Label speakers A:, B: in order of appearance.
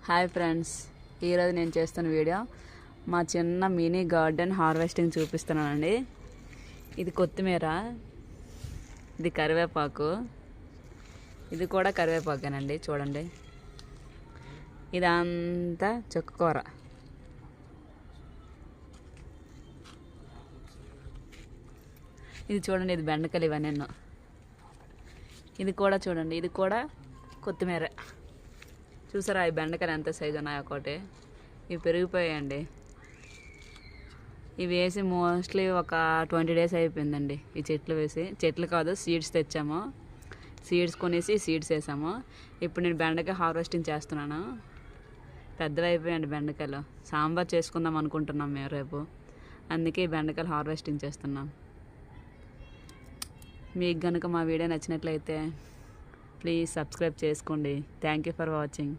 A: Hi friends, ఈరోజు నేను చేస్తున్న వీడియో మా చిన్న మినీ గార్డెన్ హార్వెస్టింగ్ చూపిస్తున్నానండి. ఇది కొత్తిమీర, ఇది కరివేపాకు, ఇది కూడా కరివేపాకేనండి. చూడండి, ఇదంతా చుక్కకూర. ఇది చూడండి, ఇది బెండకాయలు ఇవన్నీ. ఇది కూడా చూడండి, ఇది కూడా కొత్తిమీర. చూసారా ఈ బెండకాయలు ఎంత సైజు ఉన్నాయో ఒకటి. ఇవి పెరిగిపోయాయండి. ఇవి వేసి మోస్ట్లీ ఒక 20 days అయిపోయిందండి. ఈ చెట్లు వేసి, చెట్లు కాదు సీడ్స్ తెచ్చాము, సీడ్స్ కొనేసి సీడ్స్ వేసాము. ఇప్పుడు నేను బెండకాయ హార్వెస్టింగ్ చేస్తున్నాను. పెద్దవి అయిపోయాయండి బెండకాయలు. సాంబార్ చేసుకుందాం అనుకుంటున్నాం మేము రేపు, అందుకే ఈ బెండకాయలు హార్వెస్టింగ్ చేస్తున్నాం. మీకు కనుక మా వీడియో నచ్చినట్లయితే ప్లీజ్ సబ్స్క్రైబ్ చేసుకోండి. Thank you for watching.